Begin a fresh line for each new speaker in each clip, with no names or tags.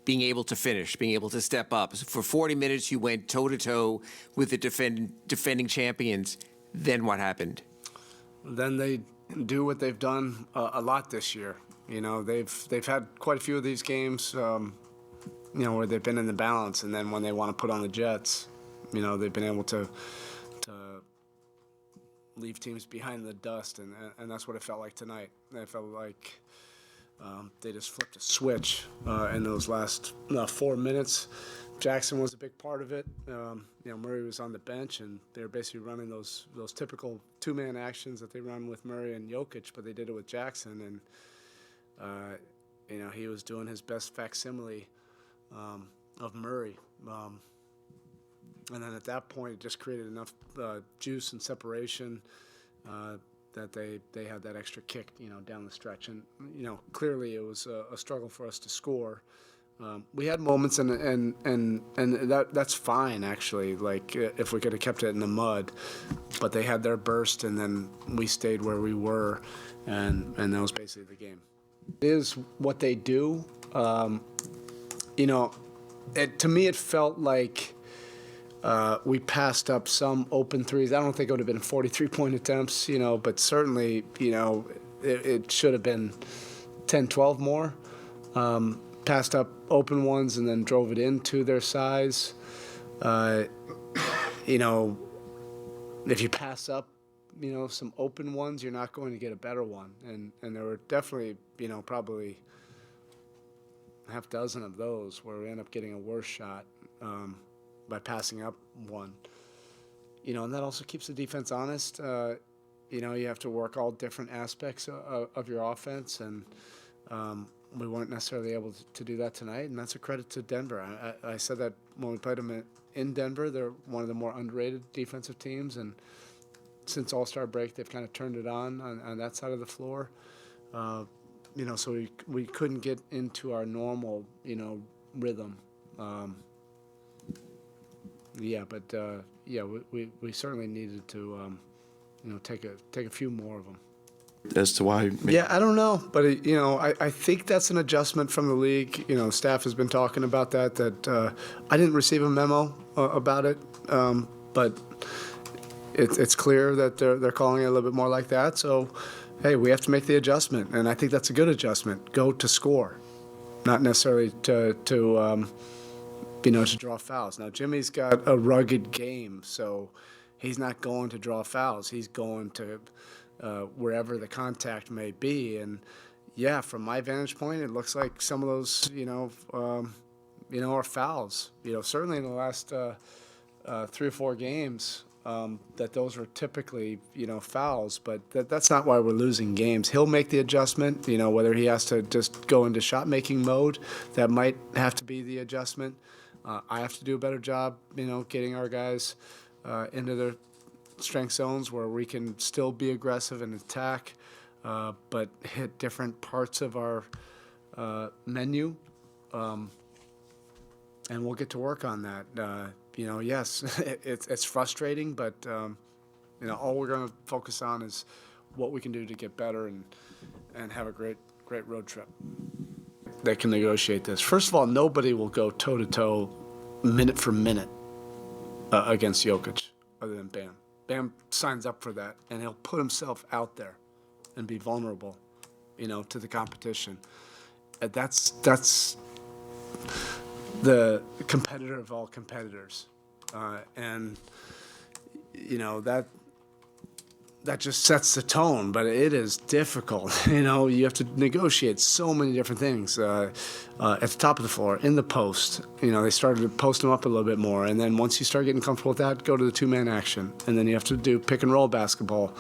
being able to finish, being able to step up. So for 40 minutes, you went toe-to-toe with the defending champions. Then what happened?
Then they do what they've done a lot this year. You know, they've had quite a few of these games, where they've been in the balance, and then when they want to put on the Jets, they've been able to leave teams behind the dust, and that's what it felt like tonight. It felt like they just flipped a switch in those last 4 minutes. Jackson was a big part of it. Murray was on the bench, and they were basically running those typical two-man actions that they run with Murray and Jokic, but they did it with Jackson, and he was doing his best facsimile of Murray. And then at that point, it just created enough juice and separation that they had that extra kick, down the stretch. And, clearly it was a struggle for us to score. We had moments, and that's fine, actually, like if we could have kept it in the mud. But they had their burst, and then we stayed where we were, and that was basically the game. It is what they do. To me, it felt like we passed up some open threes. I don't think it would have been 43-point attempts, but certainly, it should have been 10, 12 more. Passed up open ones and then drove it into their size. If you pass up, some open ones, you're not going to get a better one. And there were definitely, probably half dozen of those where we end up getting a worse shot by passing up one. And that also keeps the defense honest. You have to work all different aspects of your offense, and we weren't necessarily able to do that tonight, and that's a credit to Denver. I said that when we played them in Denver. They're one of the more underrated defensive teams, and since All-Star break, they've kind of turned it on that side of the floor. So we couldn't get into our normal, rhythm. We certainly needed to, take a few more of them.
As to why?
Yeah, I don't know, but I think that's an adjustment from the league. Staff has been talking about that. I didn't receive a memo about it, but it's clear that they're calling it a little bit more like that. So, hey, we have to make the adjustment, and I think that's a good adjustment. Go to score, not necessarily to draw fouls. Now, Jimmy's got a rugged game, so he's not going to draw fouls. He's going to wherever the contact may be. And, yeah, from my vantage point, it looks like some of those, are fouls. Certainly in the last 3 or 4 games, that those were typically, fouls. But that's not why we're losing games. He'll make the adjustment, whether he has to just go into shot-making mode. That might have to be the adjustment. I have to do a better job, getting our guys into their strength zones where we can still be aggressive and attack, but hit different parts of our menu, and we'll get to work on that. Yes, it's frustrating, but all we're going to focus on is what we can do to get better and have a great road trip. They can negotiate this. First of all, nobody will go toe-to-toe, minute for minute, against Jokic other than Bam. Bam signs up for that, and he'll put himself out there and be vulnerable, to the competition. That's the competitor of all competitors, and that just sets the tone. But it is difficult. You have to negotiate so many different things at the top of the floor, in the post. They started to post them up a little bit more, and then once you start getting comfortable with that, go to the two-man action, and then you have to do pick and roll basketball,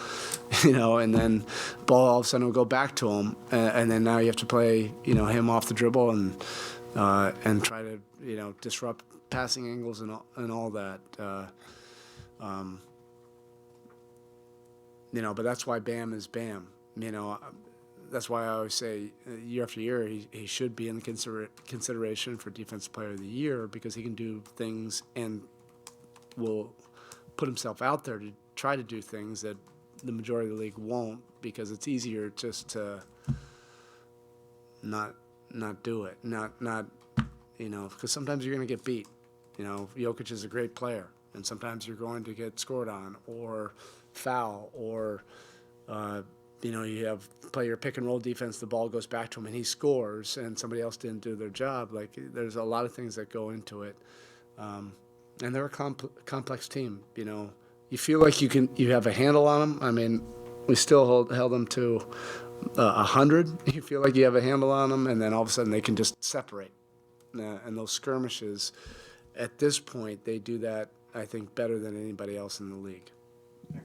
and then ball all of a sudden will go back to him, and then now you have to play him off the dribble and try to disrupt passing angles and all that. But that's why Bam is Bam. That's why I always say year after year he should be in the consideration for Defensive Player of the Year, because he can do things and will put himself out there to try to do things that the majority of the league won't, because it's easier just to not do it, not because sometimes you're going to get beat. Jokic is a great player, and sometimes you're going to get scored on or foul or, you have player pick and roll defense, the ball goes back to him and he scores and somebody else didn't do their job. Like, there's a lot of things that go into it. And they're a complex team. You feel like you have a handle on them. I mean, we still held them to 100. You feel like you have a handle on them, and then all of a sudden they can just separate. And those skirmishes, at this point, they do that, I think, better than anybody else in the league.